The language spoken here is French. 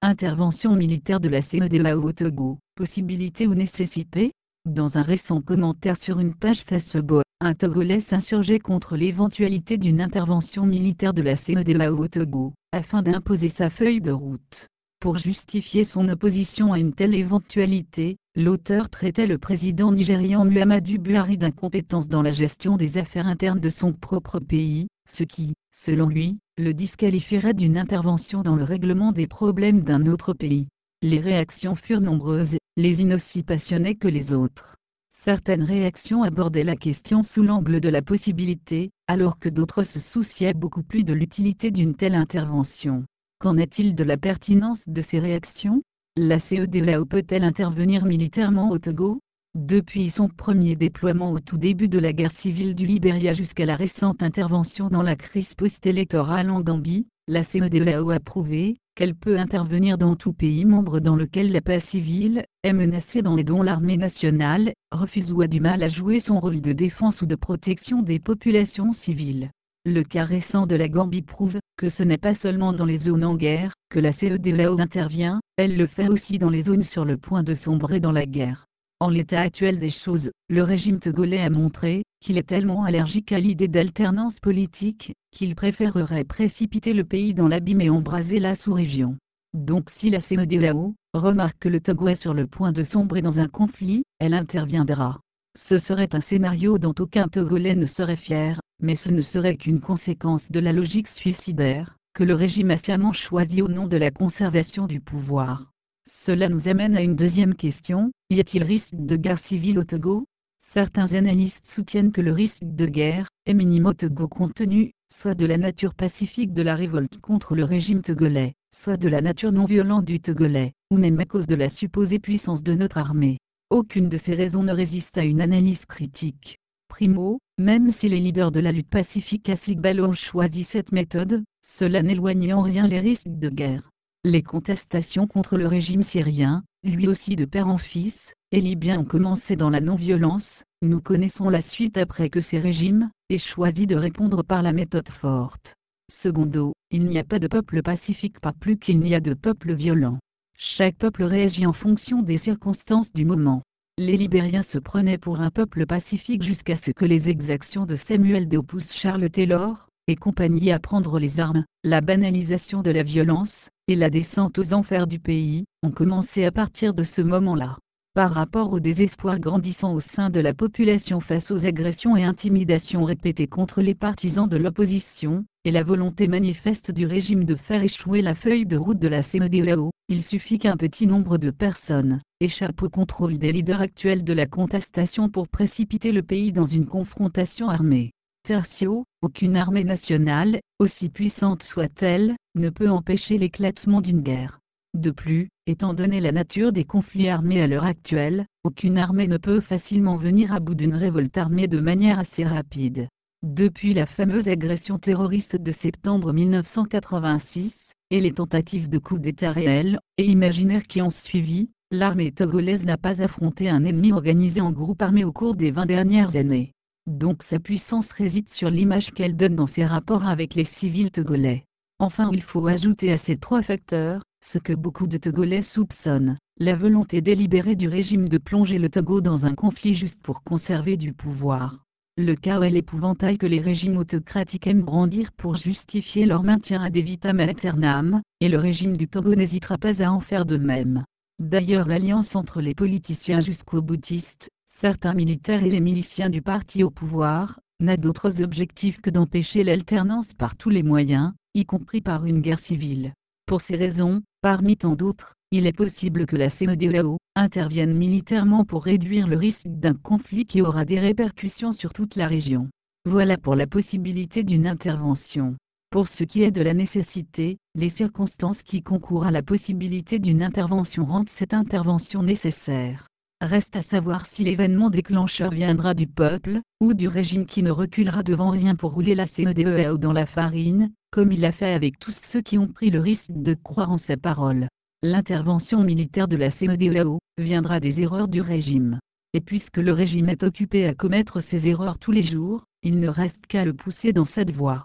Intervention militaire de la CEDEAO au Togo, possibilité ou nécessité? Dans un récent commentaire sur une page Facebook, un Togolais s'insurgeait contre l'éventualité d'une intervention militaire de la CEDEAO au Togo, afin d'imposer sa feuille de route. Pour justifier son opposition à une telle éventualité, l'auteur traitait le président nigérian Muhammadu Buhari d'incompétence dans la gestion des affaires internes de son propre pays, ce qui, selon lui, le disqualifierait d'une intervention dans le règlement des problèmes d'un autre pays. Les réactions furent nombreuses, les unes aussi passionnées que les autres. Certaines réactions abordaient la question sous l'angle de la possibilité, alors que d'autres se souciaient beaucoup plus de l'utilité d'une telle intervention. Qu'en est-il de la pertinence de ces réactions? La CEDEAO peut-elle intervenir militairement au Togo? Depuis son premier déploiement au tout début de la guerre civile du Libéria jusqu'à la récente intervention dans la crise post-électorale en Gambie, la CEDEAO a prouvé qu'elle peut intervenir dans tout pays membre dans lequel la paix civile est menacée, et dont l'armée nationale refuse ou a du mal à jouer son rôle de défense ou de protection des populations civiles. Le cas récent de la Gambie prouve que ce n'est pas seulement dans les zones en guerre que la CEDEAO intervient, elle le fait aussi dans les zones sur le point de sombrer dans la guerre. En l'état actuel des choses, le régime togolais a montré qu'il est tellement allergique à l'idée d'alternance politique, qu'il préférerait précipiter le pays dans l'abîme et embraser la sous-région. Donc si la CEDEAO remarque que le Togo est sur le point de sombrer dans un conflit, elle interviendra. Ce serait un scénario dont aucun Togolais ne serait fier, mais ce ne serait qu'une conséquence de la logique suicidaire que le régime a sciemment choisie au nom de la conservation du pouvoir. Cela nous amène à une deuxième question, y a-t-il risque de guerre civile au Togo? Certains analystes soutiennent que le risque de guerre est minime au Togo compte tenu, soit de la nature pacifique de la révolte contre le régime togolais, soit de la nature non violente du Togolais, ou même à cause de la supposée puissance de notre armée. Aucune de ces raisons ne résiste à une analyse critique. Primo, même si les leaders de la lutte pacifique à Sigbal ont choisi cette méthode, cela n'éloigne en rien les risques de guerre. Les contestations contre le régime syrien, lui aussi de père en fils, et libyen ont commencé dans la non-violence. Nous connaissons la suite après que ces régimes aient choisi de répondre par la méthode forte. Secondo, il n'y a pas de peuple pacifique pas plus qu'il n'y a de peuple violent. Chaque peuple réagit en fonction des circonstances du moment. Les Libériens se prenaient pour un peuple pacifique jusqu'à ce que les exactions de Samuel Doe poussent Charles Taylor et compagnie à prendre les armes. La banalisation de la violence et la descente aux enfers du pays ont commencé à partir de ce moment-là. Par rapport au désespoir grandissant au sein de la population face aux agressions et intimidations répétées contre les partisans de l'opposition, et la volonté manifeste du régime de faire échouer la feuille de route de la CEDEAO, il suffit qu'un petit nombre de personnes échappent au contrôle des leaders actuels de la contestation pour précipiter le pays dans une confrontation armée. Tertio, aucune armée nationale, aussi puissante soit-elle, ne peut empêcher l'éclatement d'une guerre. De plus, étant donné la nature des conflits armés à l'heure actuelle, aucune armée ne peut facilement venir à bout d'une révolte armée de manière assez rapide. Depuis la fameuse agression terroriste de septembre 1986, et les tentatives de coup d'État réels et imaginaires qui ont suivi, l'armée togolaise n'a pas affronté un ennemi organisé en groupe armé au cours des 20 dernières années. Donc sa puissance réside sur l'image qu'elle donne dans ses rapports avec les civils togolais. Enfin, il faut ajouter à ces trois facteurs ce que beaucoup de Togolais soupçonnent, la volonté délibérée du régime de plonger le Togo dans un conflit juste pour conserver du pouvoir. Le chaos et l'épouvantail que les régimes autocratiques aiment brandir pour justifier leur maintien ad vitam aeternam, et le régime du Togo n'hésitera pas à en faire de même. D'ailleurs, l'alliance entre les politiciens jusqu'aux boutistes, certains militaires et les miliciens du parti au pouvoir, n'a d'autres objectifs que d'empêcher l'alternance par tous les moyens, y compris par une guerre civile. Pour ces raisons, parmi tant d'autres, il est possible que la CEDEAO intervienne militairement pour réduire le risque d'un conflit qui aura des répercussions sur toute la région. Voilà pour la possibilité d'une intervention. Pour ce qui est de la nécessité, les circonstances qui concourent à la possibilité d'une intervention rendent cette intervention nécessaire. Reste à savoir si l'événement déclencheur viendra du peuple, ou du régime qui ne reculera devant rien pour rouler la CEDEAO dans la farine, comme il l'a fait avec tous ceux qui ont pris le risque de croire en sa parole. L'intervention militaire de la CEDEAO viendra des erreurs du régime. Et puisque le régime est occupé à commettre ces erreurs tous les jours, il ne reste qu'à le pousser dans cette voie.